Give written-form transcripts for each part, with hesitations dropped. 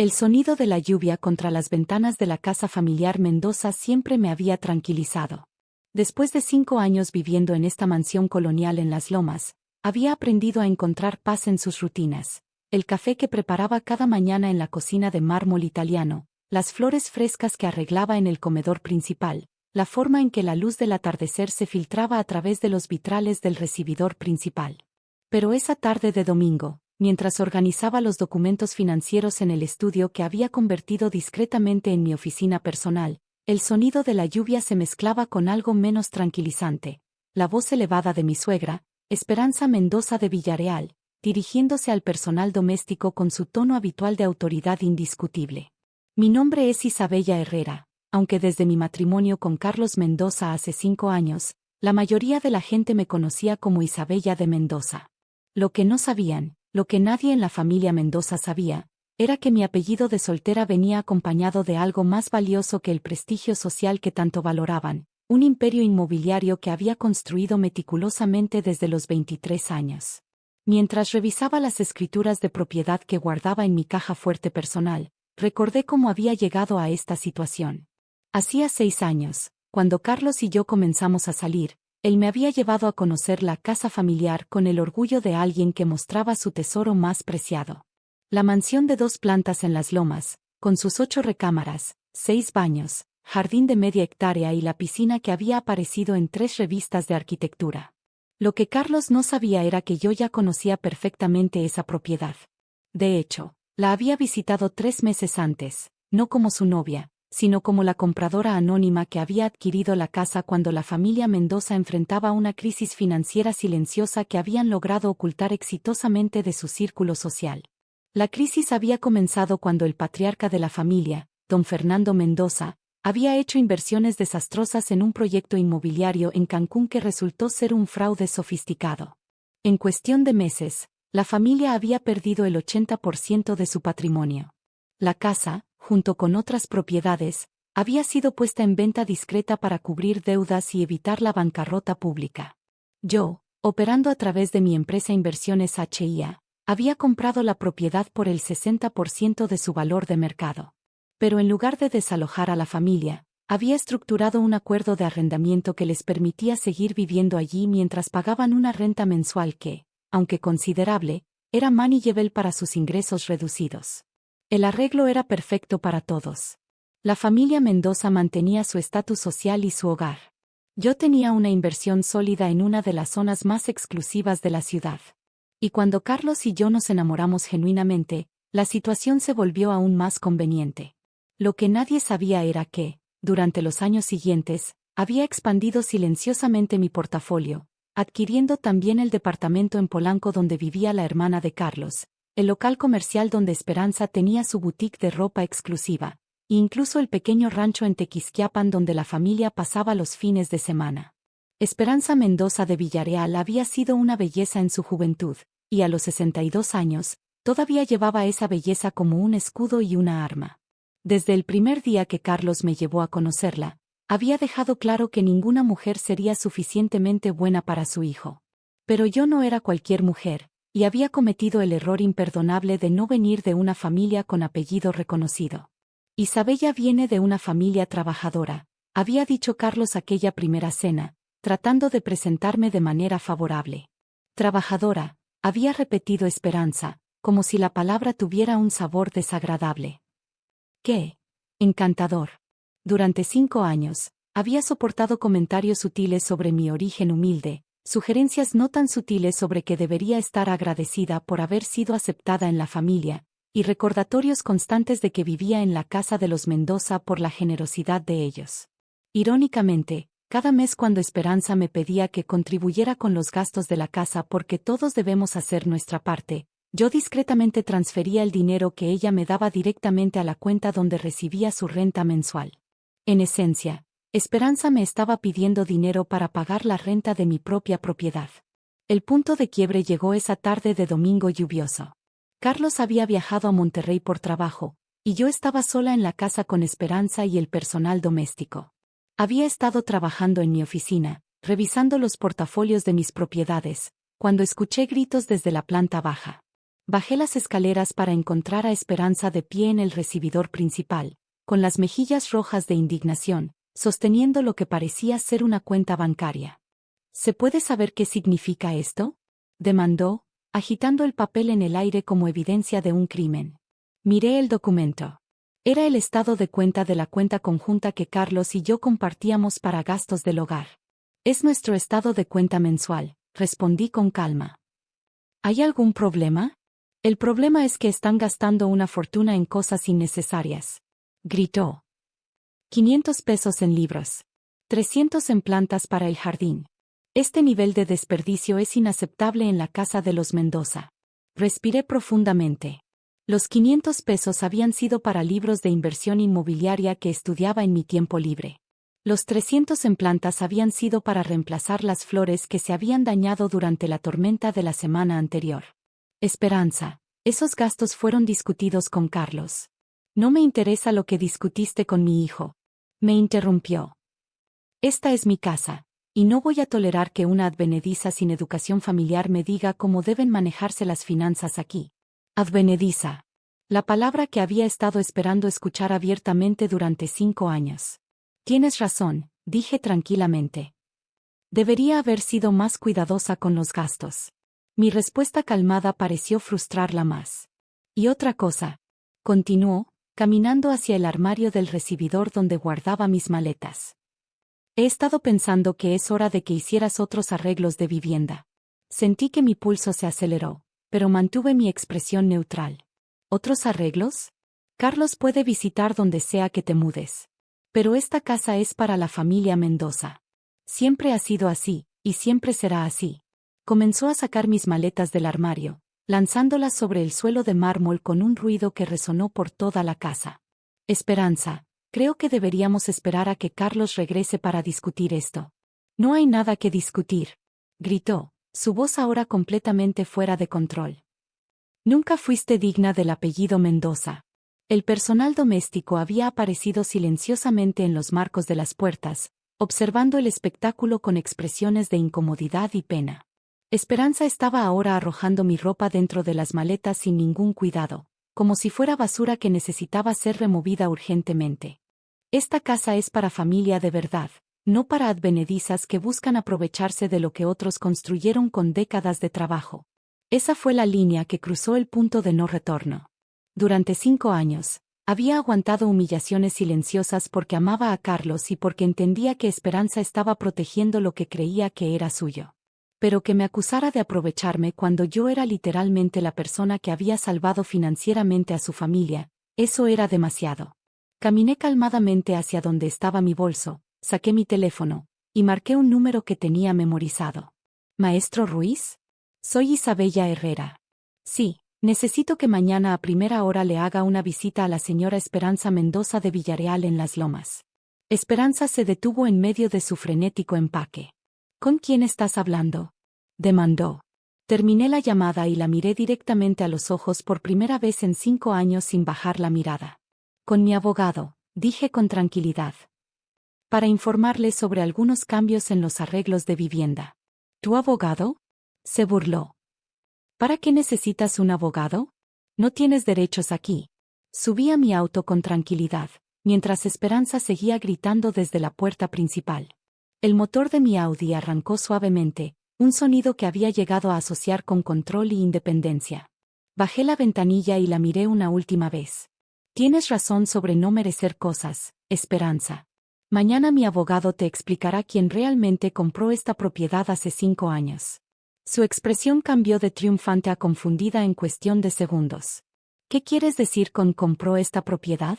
El sonido de la lluvia contra las ventanas de la casa familiar Mendoza siempre me había tranquilizado. Después de 5 años viviendo en esta mansión colonial en Las Lomas, había aprendido a encontrar paz en sus rutinas. El café que preparaba cada mañana en la cocina de mármol italiano, las flores frescas que arreglaba en el comedor principal, la forma en que la luz del atardecer se filtraba a través de los vitrales del recibidor principal. Pero esa tarde de domingo, mientras organizaba los documentos financieros en el estudio que había convertido discretamente en mi oficina personal, el sonido de la lluvia se mezclaba con algo menos tranquilizante, la voz elevada de mi suegra, Esperanza Mendoza de Villareal, dirigiéndose al personal doméstico con su tono habitual de autoridad indiscutible. Mi nombre es Isabella Herrera, aunque desde mi matrimonio con Carlos Mendoza hace 5 años, la mayoría de la gente me conocía como Isabella de Mendoza. Lo que no sabían, lo que nadie en la familia Mendoza sabía, era que mi apellido de soltera venía acompañado de algo más valioso que el prestigio social que tanto valoraban, un imperio inmobiliario que había construido meticulosamente desde los 23 años. Mientras revisaba las escrituras de propiedad que guardaba en mi caja fuerte personal, recordé cómo había llegado a esta situación. Hacía 6 años, cuando Carlos y yo comenzamos a salir, él me había llevado a conocer la casa familiar con el orgullo de alguien que mostraba su tesoro más preciado. La mansión de 2 plantas en Las Lomas, con sus 8 recámaras, 6 baños, jardín de media hectárea y la piscina que había aparecido en 3 revistas de arquitectura. Lo que Carlos no sabía era que yo ya conocía perfectamente esa propiedad. De hecho, la había visitado 3 meses antes, no como su novia, sino como la compradora anónima que había adquirido la casa cuando la familia Mendoza enfrentaba una crisis financiera silenciosa que habían logrado ocultar exitosamente de su círculo social. La crisis había comenzado cuando el patriarca de la familia, don Fernando Mendoza, había hecho inversiones desastrosas en un proyecto inmobiliario en Cancún que resultó ser un fraude sofisticado. En cuestión de meses, la familia había perdido el 80% de su patrimonio. La casa, junto con otras propiedades, había sido puesta en venta discreta para cubrir deudas y evitar la bancarrota pública. Yo, operando a través de mi empresa Inversiones HIA, había comprado la propiedad por el 60% de su valor de mercado. Pero en lugar de desalojar a la familia, había estructurado un acuerdo de arrendamiento que les permitía seguir viviendo allí mientras pagaban una renta mensual que, aunque considerable, era manageable para sus ingresos reducidos. El arreglo era perfecto para todos. La familia Mendoza mantenía su estatus social y su hogar. Yo tenía una inversión sólida en una de las zonas más exclusivas de la ciudad. Y cuando Carlos y yo nos enamoramos genuinamente, la situación se volvió aún más conveniente. Lo que nadie sabía era que, durante los años siguientes, había expandido silenciosamente mi portafolio, adquiriendo también el departamento en Polanco donde vivía la hermana de Carlos, el local comercial donde Esperanza tenía su boutique de ropa exclusiva, e incluso el pequeño rancho en Tequisquiapan donde la familia pasaba los fines de semana. Esperanza Mendoza de Villareal había sido una belleza en su juventud, y a los 62 años, todavía llevaba esa belleza como un escudo y una arma. Desde el primer día que Carlos me llevó a conocerla, había dejado claro que ninguna mujer sería suficientemente buena para su hijo. Pero yo no era cualquier mujer, y había cometido el error imperdonable de no venir de una familia con apellido reconocido. Isabella viene de una familia trabajadora, había dicho Carlos aquella primera cena, tratando de presentarme de manera favorable. Trabajadora, había repetido Esperanza, como si la palabra tuviera un sabor desagradable. ¡Qué encantador! Durante 5 años, había soportado comentarios sutiles sobre mi origen humilde, sugerencias no tan sutiles sobre que debería estar agradecida por haber sido aceptada en la familia, y recordatorios constantes de que vivía en la casa de los Mendoza por la generosidad de ellos. Irónicamente, cada mes cuando Esperanza me pedía que contribuyera con los gastos de la casa porque todos debemos hacer nuestra parte, yo discretamente transfería el dinero que ella me daba directamente a la cuenta donde recibía su renta mensual. En esencia, Esperanza me estaba pidiendo dinero para pagar la renta de mi propia propiedad. El punto de quiebre llegó esa tarde de domingo lluvioso. Carlos había viajado a Monterrey por trabajo, y yo estaba sola en la casa con Esperanza y el personal doméstico. Había estado trabajando en mi oficina, revisando los portafolios de mis propiedades, cuando escuché gritos desde la planta baja. Bajé las escaleras para encontrar a Esperanza de pie en el recibidor principal, con las mejillas rojas de indignación, sosteniendo lo que parecía ser una cuenta bancaria. ¿Se puede saber qué significa esto?, demandó, agitando el papel en el aire como evidencia de un crimen. Miré el documento. Era el estado de cuenta de la cuenta conjunta que Carlos y yo compartíamos para gastos del hogar. Es nuestro estado de cuenta mensual, respondí con calma. ¿Hay algún problema? El problema es que están gastando una fortuna en cosas innecesarias, gritó. 500 pesos en libros. 300 en plantas para el jardín. Este nivel de desperdicio es inaceptable en la casa de los Mendoza. Respiré profundamente. Los 500 pesos habían sido para libros de inversión inmobiliaria que estudiaba en mi tiempo libre. Los 300 en plantas habían sido para reemplazar las flores que se habían dañado durante la tormenta de la semana anterior. Esperanza, esos gastos fueron discutidos con Carlos. No me interesa lo que discutiste con mi hijo. Me interrumpió. Esta es mi casa, y no voy a tolerar que una advenediza sin educación familiar me diga cómo deben manejarse las finanzas aquí. Advenediza. La palabra que había estado esperando escuchar abiertamente durante 5 años. Tienes razón, dije tranquilamente. Debería haber sido más cuidadosa con los gastos. Mi respuesta calmada pareció frustrarla más. Y otra cosa, continuó, caminando hacia el armario del recibidor donde guardaba mis maletas. He estado pensando que es hora de que hicieras otros arreglos de vivienda. Sentí que mi pulso se aceleró, pero mantuve mi expresión neutral. ¿Otros arreglos? Carlos puede visitar donde sea que te mudes. Pero esta casa es para la familia Mendoza. Siempre ha sido así, y siempre será así. Comenzó a sacar mis maletas del armario, lanzándolas sobre el suelo de mármol con un ruido que resonó por toda la casa. Esperanza. Creo que deberíamos esperar a que Carlos regrese para discutir esto. No hay nada que discutir, gritó, su voz ahora completamente fuera de control. Nunca fuiste digna del apellido Mendoza. El personal doméstico había aparecido silenciosamente en los marcos de las puertas, observando el espectáculo con expresiones de incomodidad y pena. Esperanza estaba ahora arrojando mi ropa dentro de las maletas sin ningún cuidado, como si fuera basura que necesitaba ser removida urgentemente. Esta casa es para familia de verdad, no para advenedizas que buscan aprovecharse de lo que otros construyeron con décadas de trabajo. Esa fue la línea que cruzó el punto de no retorno. Durante 5 años, había aguantado humillaciones silenciosas porque amaba a Carlos y porque entendía que Esperanza estaba protegiendo lo que creía que era suyo. Pero que me acusara de aprovecharme cuando yo era literalmente la persona que había salvado financieramente a su familia, eso era demasiado. Caminé calmadamente hacia donde estaba mi bolso, saqué mi teléfono, y marqué un número que tenía memorizado. ¿Maestro Ruiz? Soy Isabella Herrera. Sí, necesito que mañana a primera hora le haga una visita a la señora Esperanza Mendoza de Villareal en Las Lomas. Esperanza se detuvo en medio de su frenético empaque. ¿Con quién estás hablando?, demandó. Terminé la llamada y la miré directamente a los ojos por primera vez en 5 años sin bajar la mirada. Con mi abogado, dije con tranquilidad. Para informarle sobre algunos cambios en los arreglos de vivienda. ¿Tu abogado?, se burló. ¿Para qué necesitas un abogado? No tienes derechos aquí. Subí a mi auto con tranquilidad, mientras Esperanza seguía gritando desde la puerta principal. El motor de mi Audi arrancó suavemente, un sonido que había llegado a asociar con control y independencia. Bajé la ventanilla y la miré una última vez. Tienes razón sobre no merecer cosas, Esperanza. Mañana mi abogado te explicará quién realmente compró esta propiedad hace 5 años. Su expresión cambió de triunfante a confundida en cuestión de segundos. ¿Qué quieres decir con compró esta propiedad?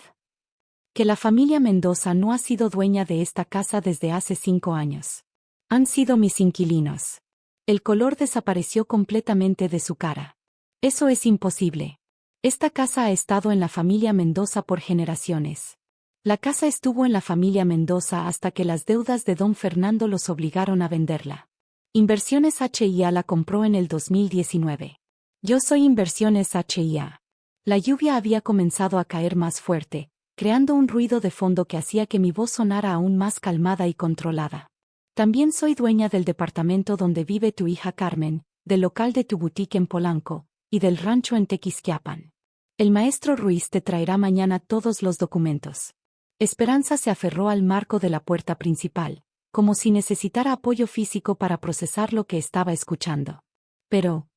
Que la familia Mendoza no ha sido dueña de esta casa desde hace 5 años. Han sido mis inquilinos. El color desapareció completamente de su cara. Eso es imposible. Esta casa ha estado en la familia Mendoza por generaciones. La casa estuvo en la familia Mendoza hasta que las deudas de don Fernando los obligaron a venderla. Inversiones HIA la compró en el 2019. Yo soy Inversiones HIA. La lluvia había comenzado a caer más fuerte, creando un ruido de fondo que hacía que mi voz sonara aún más calmada y controlada. También soy dueña del departamento donde vive tu hija Carmen, del local de tu boutique en Polanco, y del rancho en Tequisquiapan. El maestro Ruiz te traerá mañana todos los documentos. Esperanza se aferró al marco de la puerta principal, como si necesitara apoyo físico para procesar lo que estaba escuchando. Pero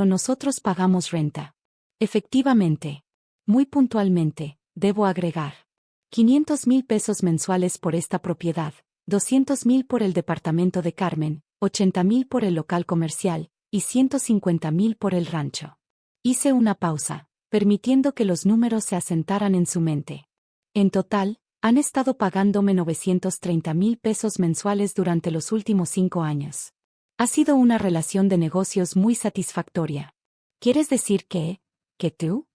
nosotros pagamos renta. Efectivamente. Muy puntualmente, debo agregar. 500,000 pesos mensuales por esta propiedad, 200,000 por el departamento de Carmen, 80,000 por el local comercial, y 150,000 por el rancho. Hice una pausa, permitiendo que los números se asentaran en su mente. En total, han estado pagándome 930,000 pesos mensuales durante los últimos 5 años. Ha sido una relación de negocios muy satisfactoria. ¿Quieres decir que tú?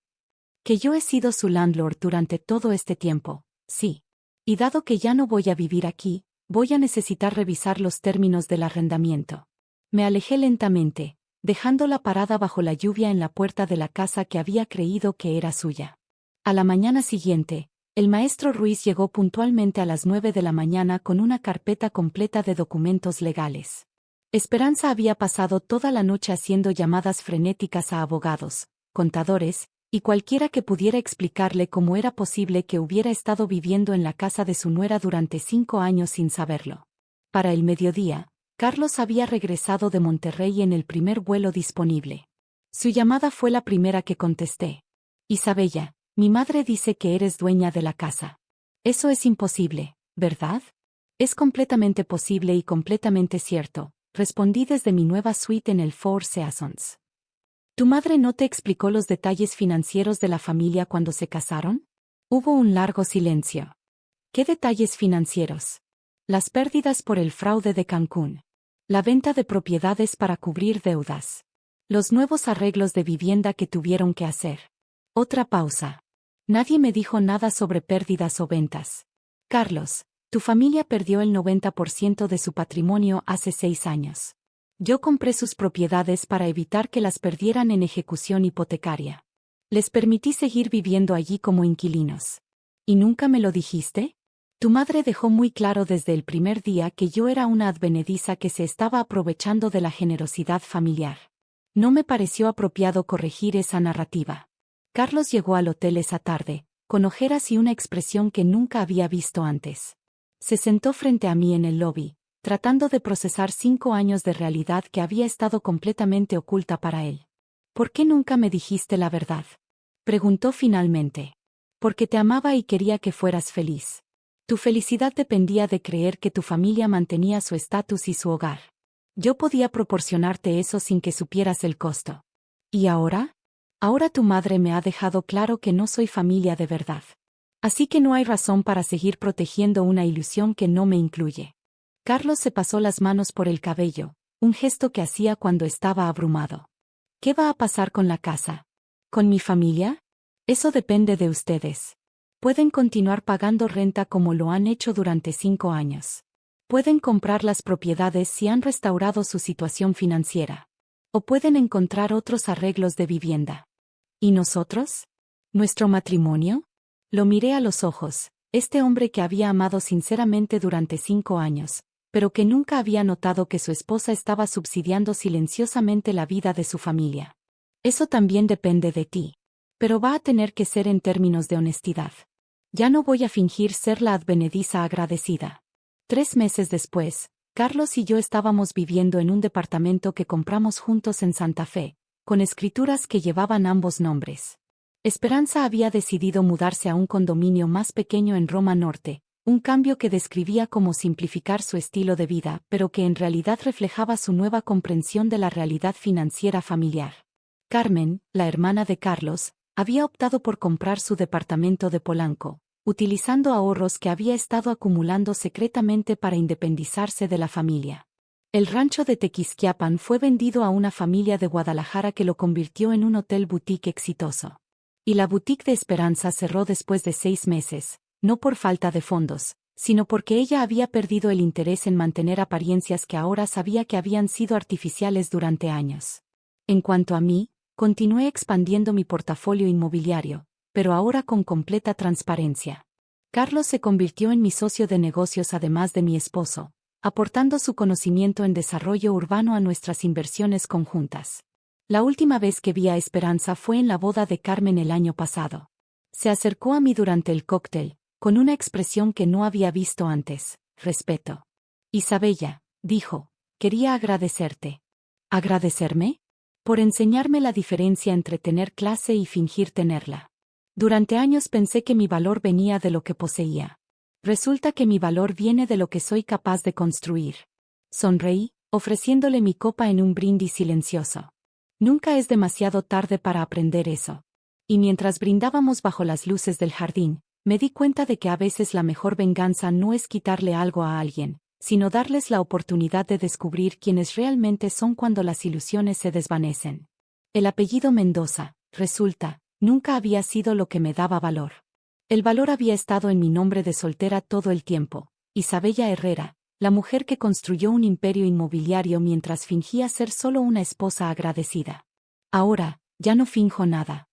Que yo he sido su landlord durante todo este tiempo, sí. Y dado que ya no voy a vivir aquí, voy a necesitar revisar los términos del arrendamiento. Me alejé lentamente, dejándola parada bajo la lluvia en la puerta de la casa que había creído que era suya. A la mañana siguiente, el maestro Ruiz llegó puntualmente a las 9 de la mañana con una carpeta completa de documentos legales. Esperanza había pasado toda la noche haciendo llamadas frenéticas a abogados, contadores, y cualquiera que pudiera explicarle cómo era posible que hubiera estado viviendo en la casa de su nuera durante 5 años sin saberlo. Para el mediodía, Carlos había regresado de Monterrey en el primer vuelo disponible. Su llamada fue la primera que contesté. Isabella, mi madre dice que eres dueña de la casa. Eso es imposible, ¿verdad? Es completamente posible y completamente cierto, respondí desde mi nueva suite en el Four Seasons. ¿Tu madre no te explicó los detalles financieros de la familia cuando se casaron? Hubo un largo silencio. ¿Qué detalles financieros? Las pérdidas por el fraude de Cancún. La venta de propiedades para cubrir deudas. Los nuevos arreglos de vivienda que tuvieron que hacer. Otra pausa. Nadie me dijo nada sobre pérdidas o ventas. Carlos, tu familia perdió el 90% de su patrimonio hace 6 años. Yo compré sus propiedades para evitar que las perdieran en ejecución hipotecaria. Les permití seguir viviendo allí como inquilinos. ¿Y nunca me lo dijiste? Tu madre dejó muy claro desde el primer día que yo era una advenediza que se estaba aprovechando de la generosidad familiar. No me pareció apropiado corregir esa narrativa. Carlos llegó al hotel esa tarde, con ojeras y una expresión que nunca había visto antes. Se sentó frente a mí en el lobby, tratando de procesar 5 años de realidad que había estado completamente oculta para él. ¿Por qué nunca me dijiste la verdad? Preguntó finalmente. Porque te amaba y quería que fueras feliz. Tu felicidad dependía de creer que tu familia mantenía su estatus y su hogar. Yo podía proporcionarte eso sin que supieras el costo. ¿Y ahora? Ahora tu madre me ha dejado claro que no soy familia de verdad. Así que no hay razón para seguir protegiendo una ilusión que no me incluye. Carlos se pasó las manos por el cabello, un gesto que hacía cuando estaba abrumado. ¿Qué va a pasar con la casa? ¿Con mi familia? Eso depende de ustedes. Pueden continuar pagando renta como lo han hecho durante 5 años. Pueden comprar las propiedades si han restaurado su situación financiera. O pueden encontrar otros arreglos de vivienda. ¿Y nosotros? ¿Nuestro matrimonio? Lo miré a los ojos, este hombre que había amado sinceramente durante 5 años, pero que nunca había notado que su esposa estaba subsidiando silenciosamente la vida de su familia. Eso también depende de ti. Pero va a tener que ser en términos de honestidad. Ya no voy a fingir ser la advenediza agradecida. 3 meses después, Carlos y yo estábamos viviendo en un departamento que compramos juntos en Santa Fe, con escrituras que llevaban ambos nombres. Esperanza había decidido mudarse a un condominio más pequeño en Roma Norte, un cambio que describía como simplificar su estilo de vida, pero que en realidad reflejaba su nueva comprensión de la realidad financiera familiar. Carmen, la hermana de Carlos, había optado por comprar su departamento de Polanco, utilizando ahorros que había estado acumulando secretamente para independizarse de la familia. El rancho de Tequisquiapan fue vendido a una familia de Guadalajara que lo convirtió en un hotel boutique exitoso. Y la boutique de Esperanza cerró después de 6 meses, no por falta de fondos, sino porque ella había perdido el interés en mantener apariencias que ahora sabía que habían sido artificiales durante años. En cuanto a mí, continué expandiendo mi portafolio inmobiliario, pero ahora con completa transparencia. Carlos se convirtió en mi socio de negocios además de mi esposo, aportando su conocimiento en desarrollo urbano a nuestras inversiones conjuntas. La última vez que vi a Esperanza fue en la boda de Carmen el año pasado. Se acercó a mí durante el cóctel, con una expresión que no había visto antes: respeto. Isabella, dijo, quería agradecerte. ¿Agradecerme? Por enseñarme la diferencia entre tener clase y fingir tenerla. Durante años pensé que mi valor venía de lo que poseía. Resulta que mi valor viene de lo que soy capaz de construir. Sonreí, ofreciéndole mi copa en un brindis silencioso. Nunca es demasiado tarde para aprender eso. Y mientras brindábamos bajo las luces del jardín, me di cuenta de que a veces la mejor venganza no es quitarle algo a alguien, sino darles la oportunidad de descubrir quiénes realmente son cuando las ilusiones se desvanecen. El apellido Mendoza, resulta, nunca había sido lo que me daba valor. El valor había estado en mi nombre de soltera todo el tiempo: Isabella Herrera, la mujer que construyó un imperio inmobiliario mientras fingía ser solo una esposa agradecida. Ahora, ya no finjo nada.